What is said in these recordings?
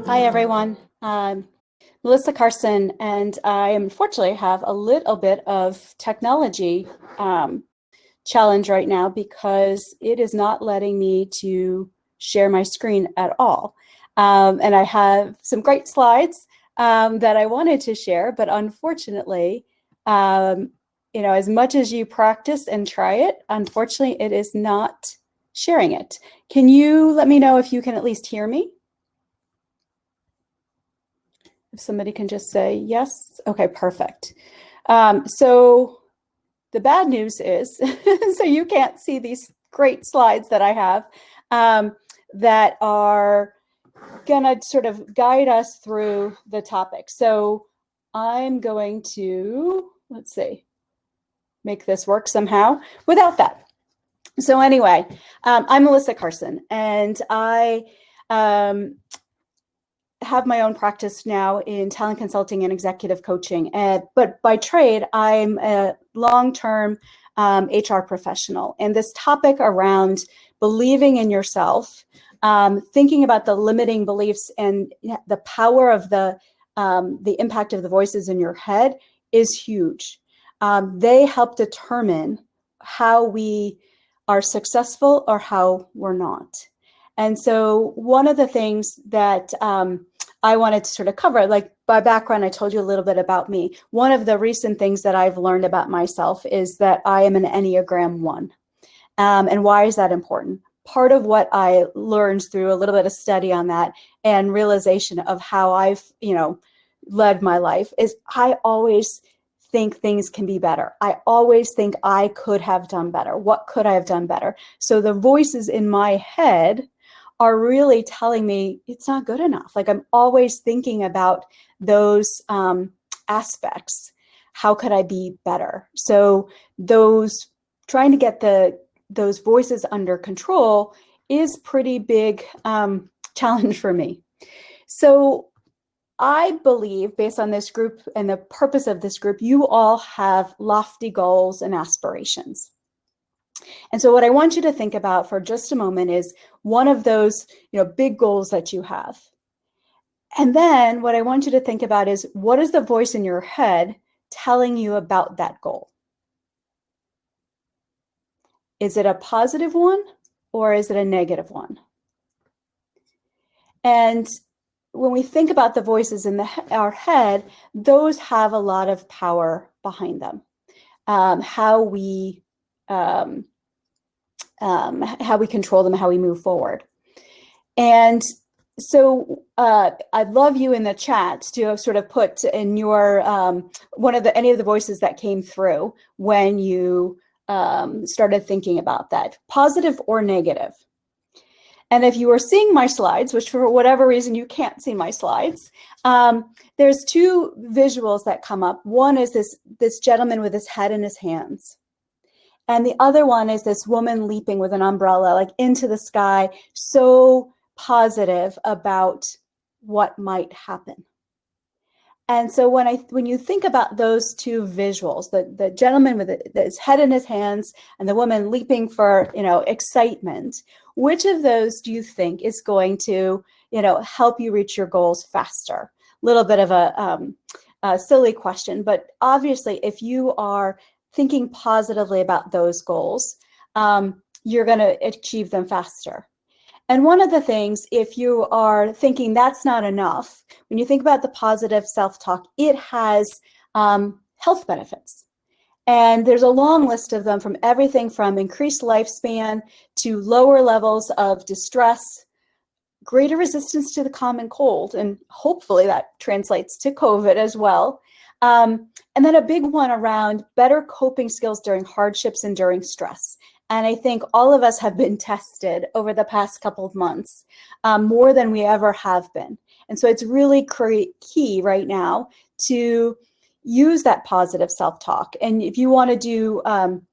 Hi, everyone. Melissa Carson, and I unfortunately have a little bit of technology challenge right now because it is not letting me to share my screen at all. And I have some great slides that I wanted to share, but unfortunately, as much as you practice and try it, unfortunately, it is not sharing it. Can you let me know if you can at least hear me? If somebody can just say yes. Okay, perfect. So the bad news is, so you can't see these great slides that I have that are gonna sort of guide us through the topic. So I'm going to, let's see, make this work somehow without that. So anyway, I'm Melissa Carson, and I have my own practice now in talent consulting and executive coaching. But by trade, I'm a long-term HR professional. And this topic around believing in yourself, thinking about the limiting beliefs and the power of the impact of the voices in your head is huge. They help determine how we are successful or how we're not. And so one of the things that I wanted to sort of cover, like by background, I told you a little bit about me. One of the recent things that I've learned about myself is that I am an Enneagram 1. And why is that important? Part of what I learned through a little bit of study on that and realization of how I've, led my life is I always think things can be better. I always think I could have done better. What could I have done better? So the voices in my head are really telling me it's not good enough. Like I'm always thinking about those aspects. How could I be better? So trying to get those voices under control is pretty big challenge for me. So I believe, based on this group and the purpose of this group, you all have lofty goals and aspirations. And so what I want you to think about for just a moment is one of those, big goals that you have. And then what I want you to think about is what is the voice in your head telling you about that goal? Is it a positive one or is it a negative one? And when we think about the voices in our head, those have a lot of power behind them. How we control them, how we move forward. And so I'd love you in the chat to sort of put in your any of the voices that came through when you started thinking about that, positive or negative. And if you are seeing my slides, which for whatever reason you can't see my slides, there's two visuals that come up. One is this gentleman with his head in his hands. And the other one is this woman leaping with an umbrella, like into the sky, so positive about what might happen. And so when you think about those two visuals, the gentleman with his head in his hands and the woman leaping for, excitement, which of those do you think is going to, help you reach your goals faster? A little bit of a silly question, but obviously if you are thinking positively about those goals, you're going to achieve them faster. And one of the things, if you are thinking that's not enough, when you think about the positive self-talk, it has health benefits. And there's a long list of them, from everything from increased lifespan to lower levels of distress, greater resistance to the common cold, and hopefully that translates to COVID as well. And then a big one around better coping skills during hardships and during stress. And I think all of us have been tested over the past couple of months, more than we ever have been. And so it's really key right now to use that positive self-talk. And if you want to do, and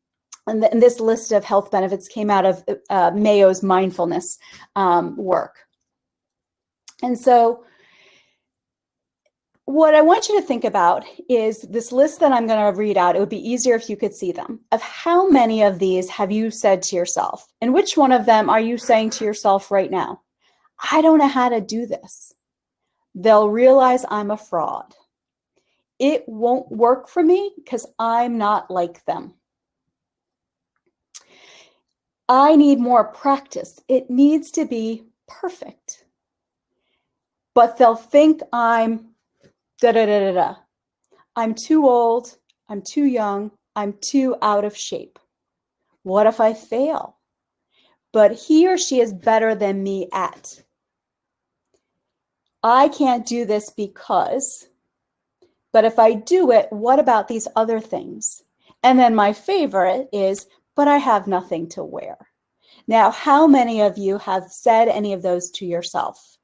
this list of health benefits came out of Mayo's mindfulness work. And so what I want you to think about is this list that I'm going to read out. It would be easier if you could see them. Of how many of these have you said to yourself? And which one of them are you saying to yourself right now? I don't know how to do this. They'll realize I'm a fraud. It won't work for me because I'm not like them. I need more practice. It needs to be perfect. But they'll think I'm da-da-da-da-da. I'm too old. I'm too young. I'm too out of shape. What if I fail? But he or she is better than me at. I can't do this because, but if I do it, what about these other things? And then my favorite is, but I have nothing to wear. Now, how many of you have said any of those to yourself?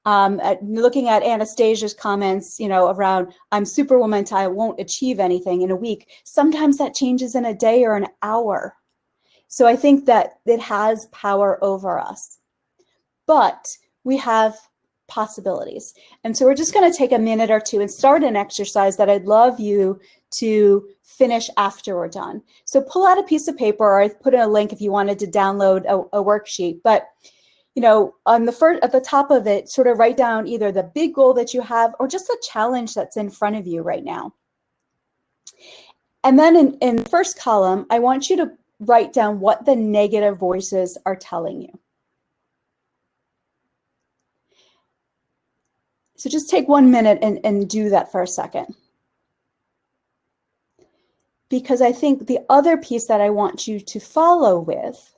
Looking at Anastasia's comments, around I'm superwoman till I won't achieve anything in a week. Sometimes that changes in a day or an hour. So I think that it has power over us, but we have possibilities. And so we're just going to take a minute or two and start an exercise that I'd love you to finish after we're done. So pull out a piece of paper, or I put in a link if you wanted to download a worksheet. But on at the top of it, sort of write down either the big goal that you have or just a challenge that's in front of you right now. And then in the first column, I want you to write down what the negative voices are telling you. So just take 1 minute and do that for a second. Because I think the other piece that I want you to follow with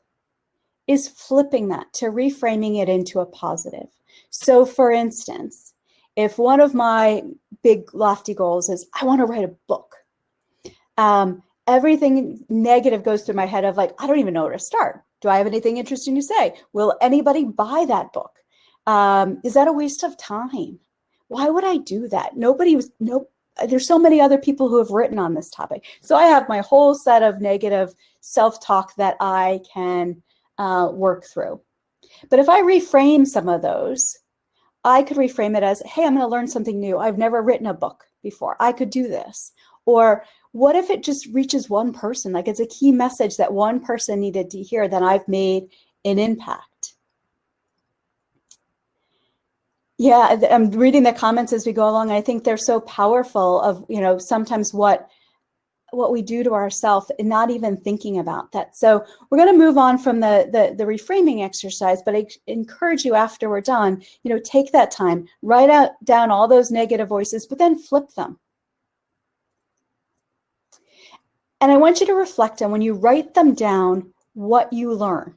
is flipping that, to reframing it into a positive. So for instance, if one of my big lofty goals is I want to write a book, everything negative goes through my head of like, I don't even know where to start. Do I have anything interesting to say? Will anybody buy that book? Is that a waste of time? Why would I do that? There's so many other people who have written on this topic. So I have my whole set of negative self-talk that I can work through. But if I reframe some of those, I could reframe it as, hey, I'm going to learn something new. I've never written a book before. I could do this. Or what if it just reaches one person? Like it's a key message that one person needed to hear, that I've made an impact. Yeah, I'm reading the comments as we go along. I think they're so powerful of, sometimes what we do to ourselves and not even thinking about that. So we're going to move on from the reframing exercise, but I encourage you after we're done, take that time, write down all those negative voices, but then flip them. And I want you to reflect on when you write them down, what you learn.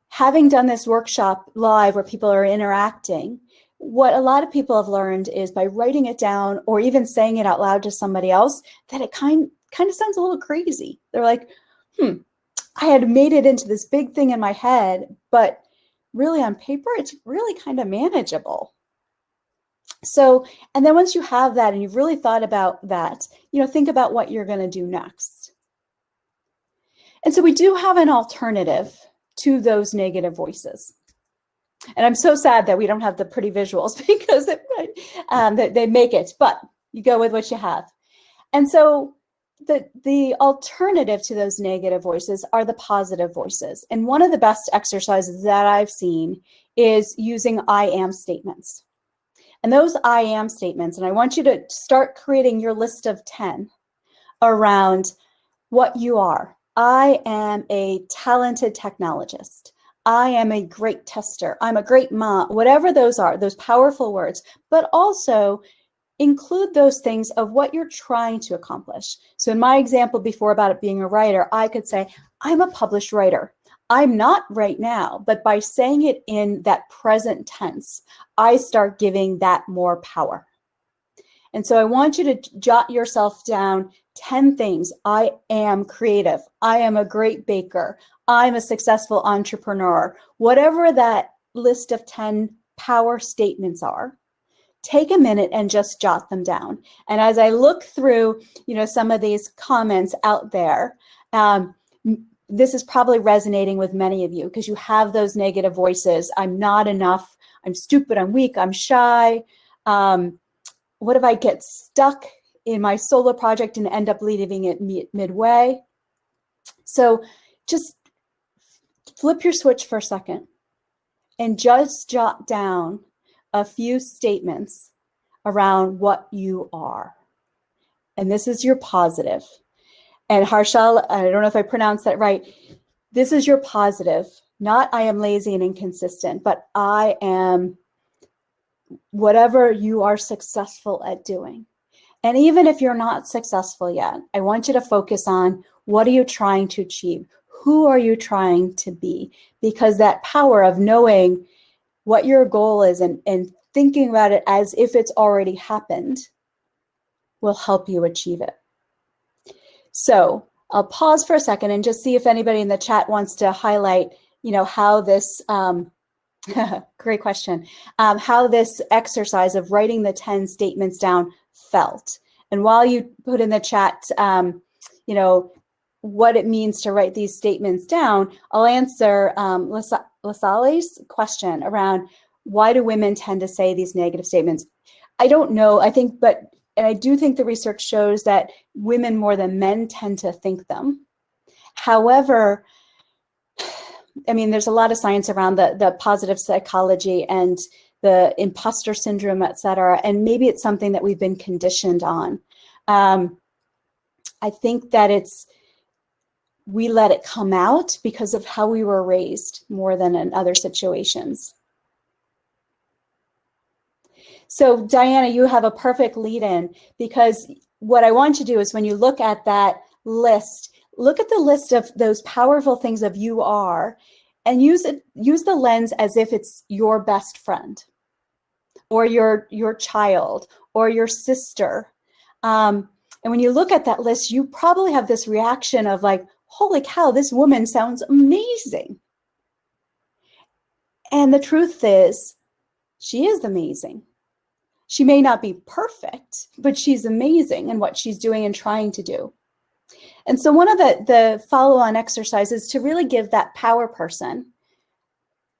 Having done this workshop live where people are interacting, what a lot of people have learned is by writing it down or even saying it out loud to somebody else, that it kind of sounds a little crazy. They're like, I had made it into this big thing in my head, but really on paper, it's really kind of manageable. So, and then once you have that and you've really thought about that, think about what you're going to do next. And so we do have an alternative to those negative voices. And I'm so sad that we don't have the pretty visuals because they make it, but you go with what you have. And so the alternative to those negative voices are the positive voices. And one of the best exercises that I've seen is using I am statements. And those I am statements, and I want you to start creating your list of 10 around what you are. I am a talented technologist. I am a great tester. I'm a great mom, whatever those are, those powerful words, but also include those things of what you're trying to accomplish. So in my example before about it being a writer, I could say, I'm a published writer. I'm not right now, but by saying it in that present tense, I start giving that more power. And so I want you to jot yourself down 10 things. I am creative. I am a great baker. I'm a successful entrepreneur. Whatever that list of 10 power statements are, take a minute and just jot them down. And as I look through, some of these comments out there, this is probably resonating with many of you because you have those negative voices. I'm not enough. I'm stupid. I'm weak. I'm shy. What if I get stuck in my solo project and end up leaving it midway? So just flip your switch for a second and just jot down a few statements around what you are. And this is your positive. And Harshal, I don't know if I pronounced that right. This is your positive, not I am lazy and inconsistent, but I am whatever you are successful at doing. And even if you're not successful yet, I want you to focus on what are you trying to achieve? Who are you trying to be? Because that power of knowing what your goal is and thinking about it as if it's already happened will help you achieve it. So I'll pause for a second and just see if anybody in the chat wants to highlight, how this, great question, how this exercise of writing the 10 statements down felt. And while you put in the chat, what it means to write these statements down, I'll answer Lasale's question around why do women tend to say these negative statements? I don't know, and I do think the research shows that women more than men tend to think them. However, there's a lot of science around the positive psychology and the imposter syndrome, et cetera, and maybe it's something that we've been conditioned on. I think that we let it come out because of how we were raised more than in other situations. So Diana, you have a perfect lead-in, because what I want you to do is when you look at that list, look at the list of those powerful things of you are, and use the lens as if it's your best friend or your child or your sister. And when you look at that list, you probably have this reaction of like, holy cow, this woman sounds amazing. And the truth is, she is amazing. She may not be perfect, but she's amazing in what she's doing and trying to do. And so one of the follow-on exercises to really give that power person,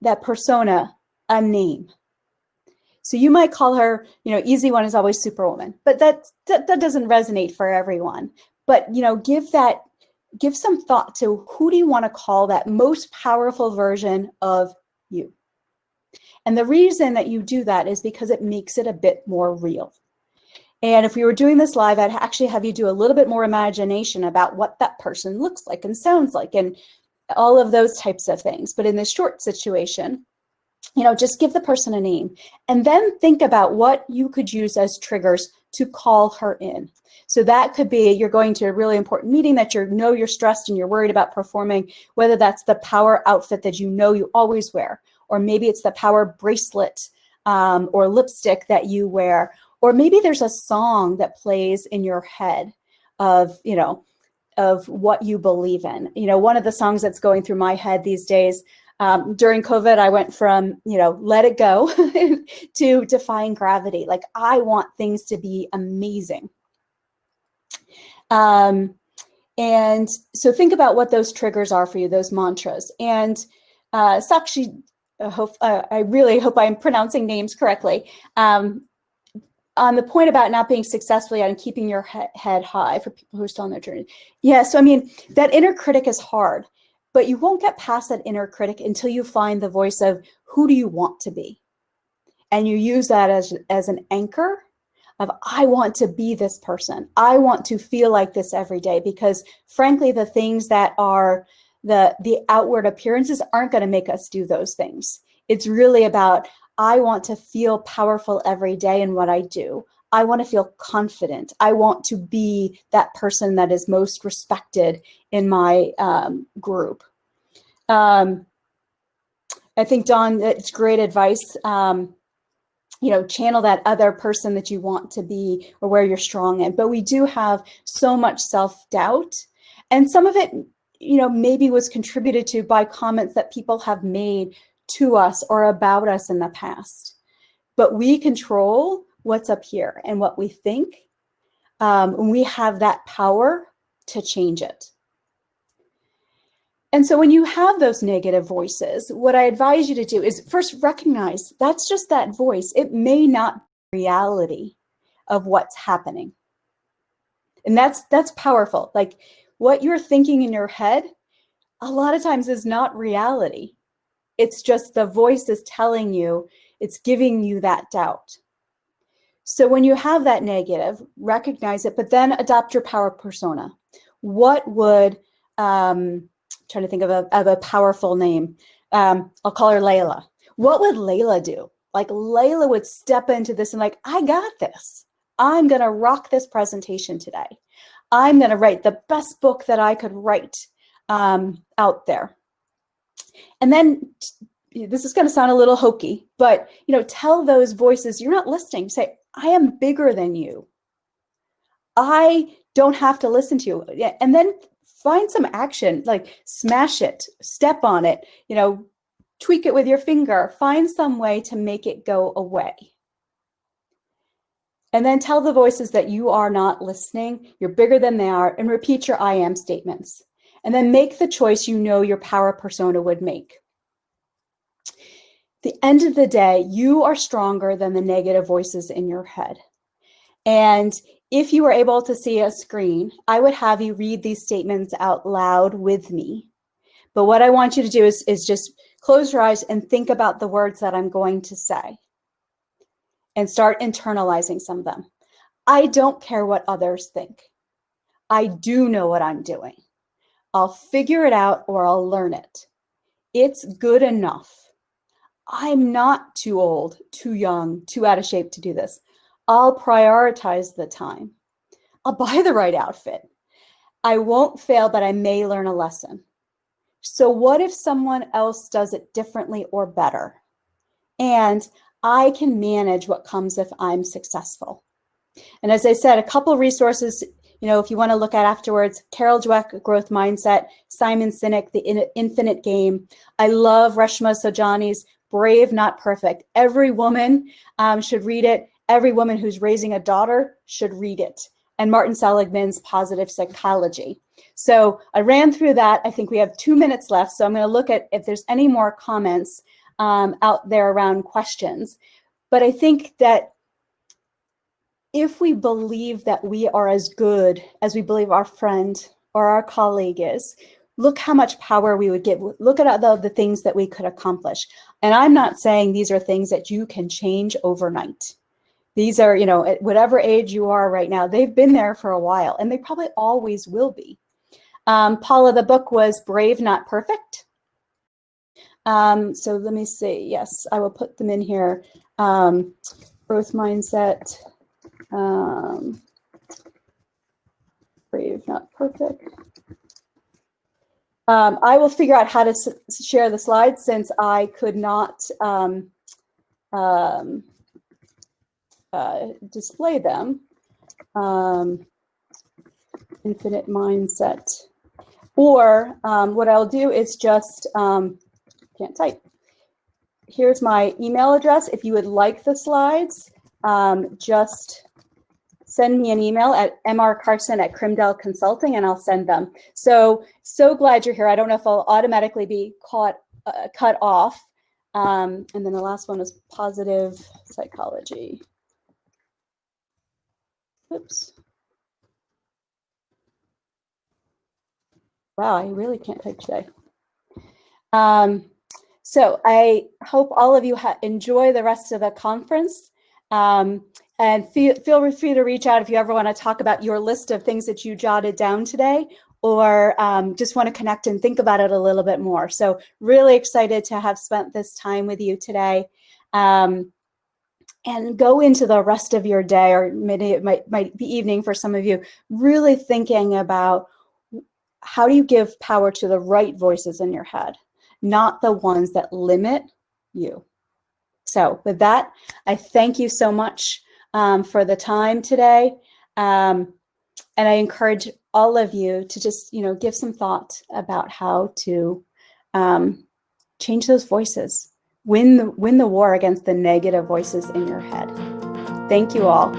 that persona, a name. So you might call her, easy one is always Superwoman, but that doesn't resonate for everyone. But give some thought to who do you want to call that most powerful version of you. And the reason that you do that is because it makes it a bit more real. And if we were doing this live, I'd actually have you do a little bit more imagination about what that person looks like and sounds like and all of those types of things. But in this short situation, just give the person a name and then think about what you could use as triggers to call her in. So that could be you're going to a really important meeting that you're stressed and you're worried about performing, whether that's the power outfit that you always wear, or maybe it's the power bracelet or lipstick that you wear, or maybe there's a song that plays in your head of what you believe in. One of the songs that's going through my head these days, during COVID, I went from, Let It Go to Defying Gravity. Like, I want things to be amazing. And so think about what those triggers are for you, those mantras. And Sakshi, I really hope I'm pronouncing names correctly. On the point about not being successful yet and keeping your head high for people who are still on their journey. Yeah, so that inner critic is hard, but you won't get past that inner critic until you find the voice of who do you want to be? And you use that as an anchor of, I want to be this person. I want to feel like this every day, because frankly, the things that are the outward appearances aren't going to make us do those things. It's really about, I want to feel powerful every day in what I do. I want to feel confident. I want to be that person that is most respected in my group. I think, Dawn, that's great advice. Channel that other person that you want to be or where you're strong in. But we do have so much self-doubt. And some of it, maybe was contributed to by comments that people have made to us or about us in the past. But we control what's up here and what we think. And we have that power to change it. And so when you have those negative voices, what I advise you to do is first recognize that's just that voice. It may not be reality of what's happening. And that's powerful. Like, what you're thinking in your head, a lot of times is not reality. It's just the voice is telling you, It's giving you that doubt. So when you have that negative, recognize it, but then adopt your power persona. What would, trying to think of a powerful name. I'll call her Layla. What would Layla do? Like Layla would step into this and like, I got this. I'm going to rock this presentation today. I'm going to write the best book that I could write out there. And then this is going to sound a little hokey, but tell those voices you're not listening. Say, I am bigger than you. I don't have to listen to you. And then find some action, like smash it, step on it, tweak it with your finger, find some way to make it go away. And then tell the voices that you are not listening, you're bigger than they are, and repeat your I am statements. And then make the choice your power persona would make. At the end of the day, you are stronger than the negative voices in your head. And if you were able to see a screen, I would have you read these statements out loud with me. But what I want you to do is just close your eyes and think about the words that I'm going to say and start internalizing some of them. I don't care what others think. I do know what I'm doing. I'll figure it out or I'll learn it. It's good enough. I'm not too old, too young, too out of shape to do this. I'll prioritize the time. I'll buy the right outfit. I won't fail, but I may learn a lesson. So what if someone else does it differently or better? And I can manage what comes if I'm successful. And as I said, a couple resources, if you want to look at afterwards, Carol Dweck, Growth Mindset, Simon Sinek, The Infinite Game. I love Reshma Saujani's Brave, Not Perfect. Every woman should read it. Every woman who's raising a daughter should read it. And Martin Seligman's Positive Psychology. So I ran through that. I think we have 2 minutes left. So I'm going to look at if there's any more comments out there around questions. But I think that if we believe that we are as good as we believe our friend or our colleague is, look how much power we would give. Look at the things that we could accomplish. And I'm not saying these are things that you can change overnight. These are, at whatever age you are right now, they've been there for a while, and they probably always will be. Paula, the book was Brave, Not Perfect. So let me see. Yes, I will put them in here. Growth Mindset. Brave, Not Perfect. I will figure out how to share the slides since I could not display them. Infinite Mindset. Or what I'll do is just, can't type. Here's my email address. If you would like the slides, just send me an email at mrcarson@Crimdell Consulting and I'll send them. So glad you're here. I don't know if I'll automatically be cut off. And then the last one is Positive Psychology. Oops. Wow, I really can't type today. So I hope all of you enjoy the rest of the conference. And feel free to reach out if you ever want to talk about your list of things that you jotted down today, or just want to connect and think about it a little bit more. So really excited to have spent this time with you today. And go into the rest of your day, or maybe it might be evening for some of you, really thinking about how do you give power to the right voices in your head, not the ones that limit you. So with that, I thank you so much for the time today. And I encourage all of you to just, give some thought about how to change those voices. Win the war against the negative voices in your head. Thank you all.